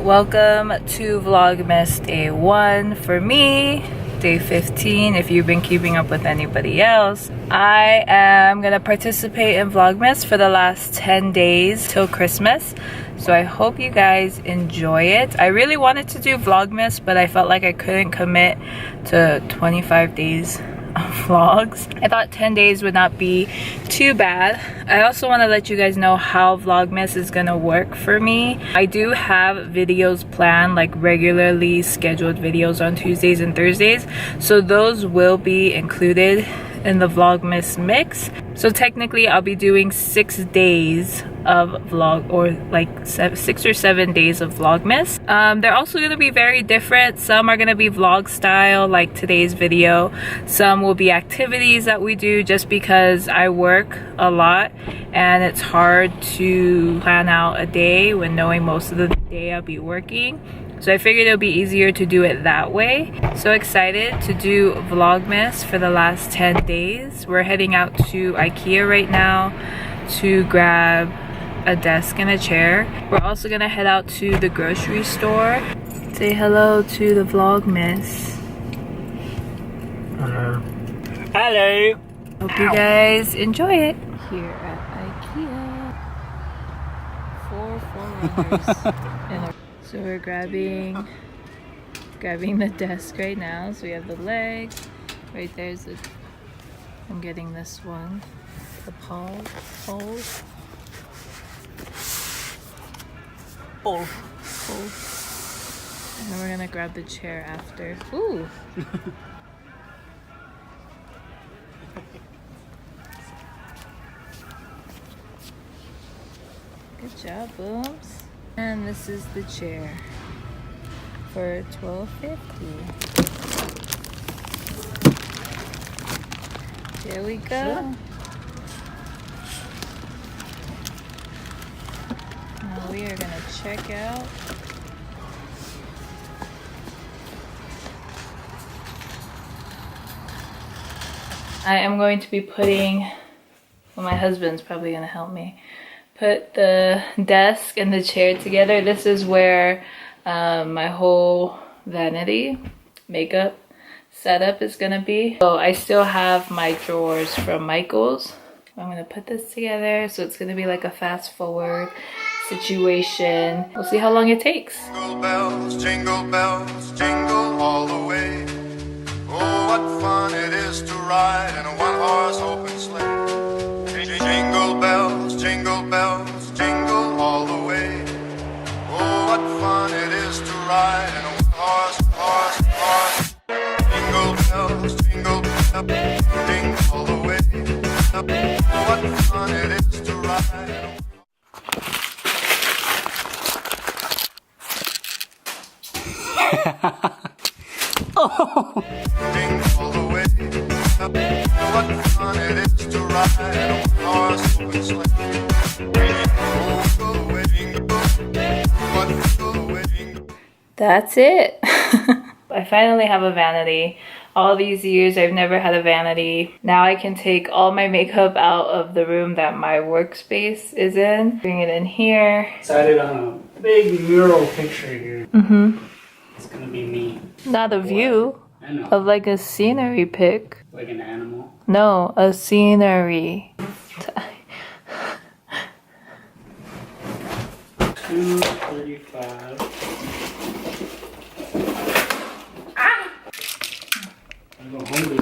welcome to Vlogmas day 1 for me, day 15 if you've been keeping up with anybody else. I am gonna participate in Vlogmas for the last 10 days till Christmas, so I hope you guys enjoy it. I really wanted to do Vlogmas, but I felt like I couldn't commit to 25 days of vlogs. I thought 10 days would not be too bad. I also want to let you guys know how Vlogmas is gonna work for me. I do have videos planned, like regularly scheduled videos on Tuesdays and Thursdays, so those will be included in the Vlogmas mix. So technically I'll be doing 6 days of vlog, or like 6 or 7 days of Vlogmas. They're also going to be very different. Some are going to be vlog style like today's video. Some will be activities that we do, just because I work a lot and it's hard to plan out a day when knowing most of the day I'll be working. So I figured it'll be easier to do it that way. So excited to do Vlogmas for the last 10 days. We're heading out to IKEA right now to grab a desk and a chair. We're also gonna head out to the grocery store. Say hello to the Vlogmas. Hello. Hello. Hope you guys enjoy it. Here at IKEA. 4 floors. So we're grabbing the desk right now. So we have the leg. Right there's the, I'm getting this one. The poles. And then we're gonna grab the chair after. Ooh! Good job, Booms. And this is the chair for $12.50. There we go. Now we are gonna check out. I am going to be putting, well, my husband's probably gonna help me put the desk and the chair together. This is where my whole vanity makeup setup is gonna be. So I still have my drawers from Michael's. I'm gonna put this together, so it's gonna be like a fast forward situation. We'll see how long it takes. Jingle bells, jingle all the way. Oh, what fun it is to ride in a one-horse open sleigh. Jingle bells, jingle all the way. Oh, what fun it is to ride in a one-horse. Jingle bells, jingle all the way. Oh, what fun it is to ride. Oh. Jingle all the way. What fun it is to ride in a horse open sleigh. That's it. I finally have a vanity. All these years I've never had a vanity. Now I can take all my makeup out of the room that my workspace is in. Bring it in here. Decided on a big mural picture here. It's gonna be me. Not a view. I know. Of like a scenery pic. Like an animal. No, a scenery. 235. I'm going hungry.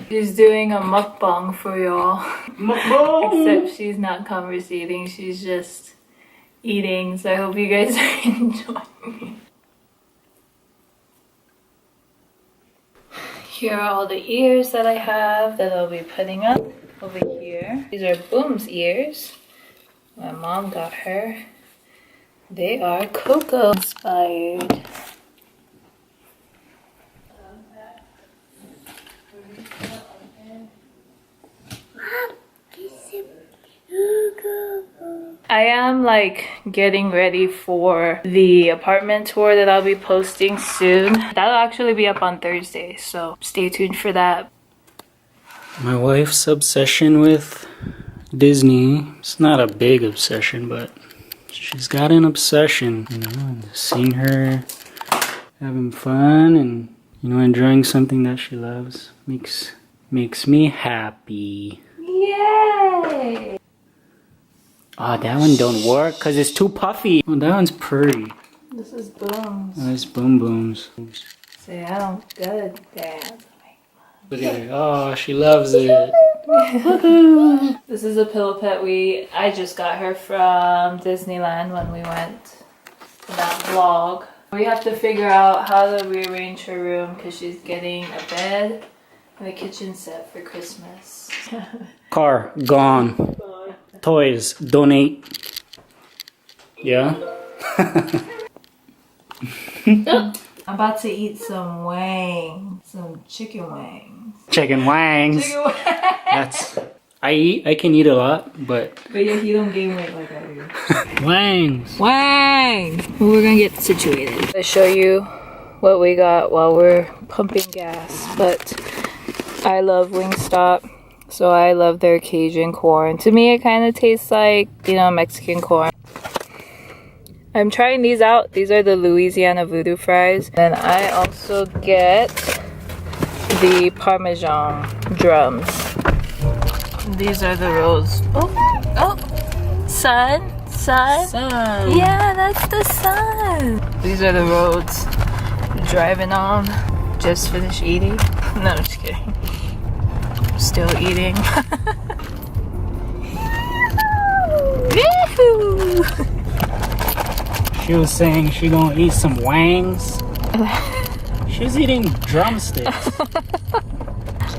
She's doing a mukbang for y'all. Mukbang! Except she's not conversating, she's just eating. So I hope you guys are enjoying. Here are all the ears that I have that I'll be putting up over here. These are Boom's ears. My mom got her. They are cocoa inspired. I am like getting ready for the apartment tour that I'll be posting soon. That'll actually be up on Thursday, so stay tuned for that. My wife's obsession with Disney. It's not a big obsession, but She's got an obsession, you know, and seeing her having fun and, you know, enjoying something that she loves makes me happy. Yay! Oh, that one don't work because it's too puffy. Oh, that one's purry. This is Booms. Oh, it's Boom Booms. Say, I don't get it, Dad. Look at her. Oh, she loves it. This is a pillow pet I just got her from Disneyland when we went to that vlog. We have to figure out how to rearrange her room because she's getting a bed and a kitchen set for Christmas. Car, gone. Toys, donate. Yeah? I'm about to eat some wings. Some chicken wings. Chicken wangs. Chicken wings! That's... I can eat a lot, but... But yeah, he don't gain weight like I do. Wangs. Wang! We're gonna get situated. I'll show you what we got while we're pumping gas. But I love Wingstop, so I love their Cajun corn. To me, it kind of tastes like, you know, Mexican corn. I'm trying these out. These are the Louisiana Voodoo fries. And I also get the Parmesan drums. These are the rolls. Oh, sun. Yeah, that's the sun. These are the roads we're driving on. Just finished eating. No, I'm just kidding. Still eating. She was saying she gonna eat some wangs. She's eating drumsticks.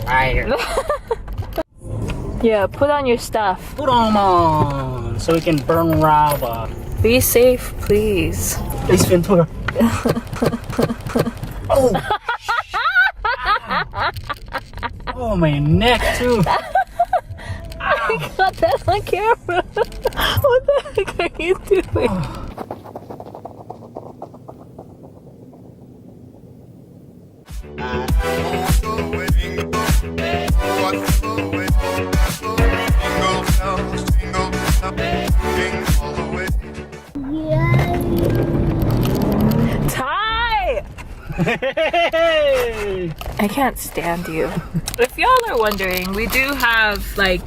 Liar. Yeah, put on your stuff. Put them on so we can burn lava. Be safe, please. Ace Ventura. Oh. Oh, my neck too. I got that on camera. What the heck are you doing? Ty! Hey! I can't stand you. If y'all are wondering, we do have like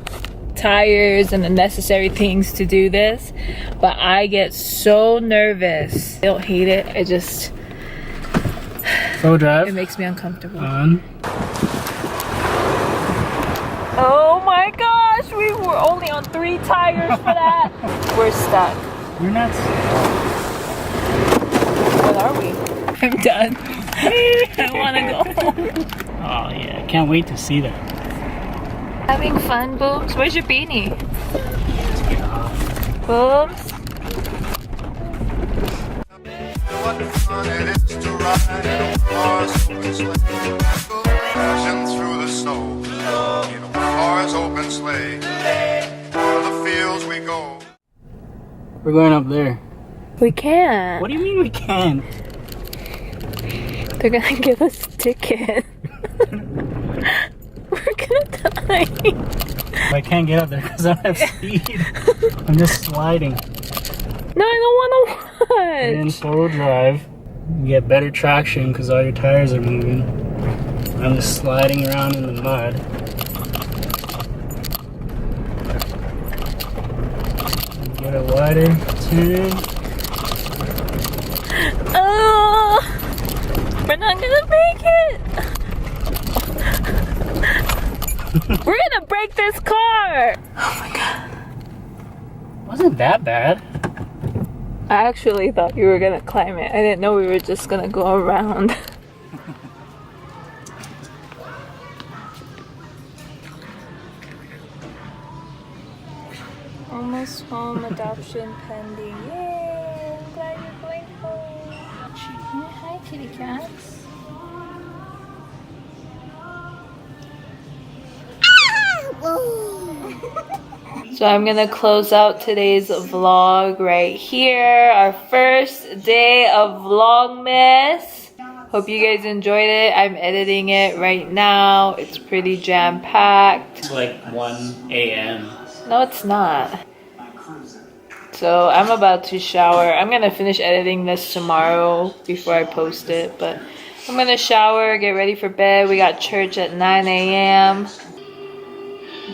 tires and the necessary things to do this, but I get so nervous. I don't hate it, I just... Slow drive. It makes me uncomfortable. On. Oh my gosh, we were only on 3 tires for that. We're stuck. You're not. What are we? I'm done. I want to go home. Oh yeah, I can't wait to see that. Having fun, Booms? Where's your beanie? Booms? What fun it is to ride in a car's open sleigh, crashing through the snow. In a car's open sleigh, o'er the fields we go. We're going up there. We can't. What do you mean we can't? They're gonna give us a ticket. We're gonna die. I can't get up there because I don't have speed. I'm just sliding. No, I don't want to Get in watch. 4-wheel drive. You get better traction because all your tires are moving. I'm just sliding around in the mud. Get a wider turn. Oh, we're not gonna make it. We're gonna break this car. Oh my god. Wasn't that bad. I actually thought you were gonna climb it. I didn't know we were just gonna go around. Almost home, adoption pending. Yay! I'm glad you're going home. Hi, kitty cats. So I'm gonna close out today's vlog right here. Our first day of Vlogmas. Hope you guys enjoyed it. I'm editing it right now. It's pretty jam-packed. It's like 1 a.m. No, it's not. So I'm about to shower. I'm gonna finish editing this tomorrow before I post it, but I'm gonna shower, get ready for bed. We got church at 9 a.m.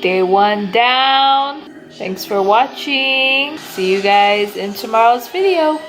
Day 1 down. Thanks for watching. See you guys in tomorrow's video.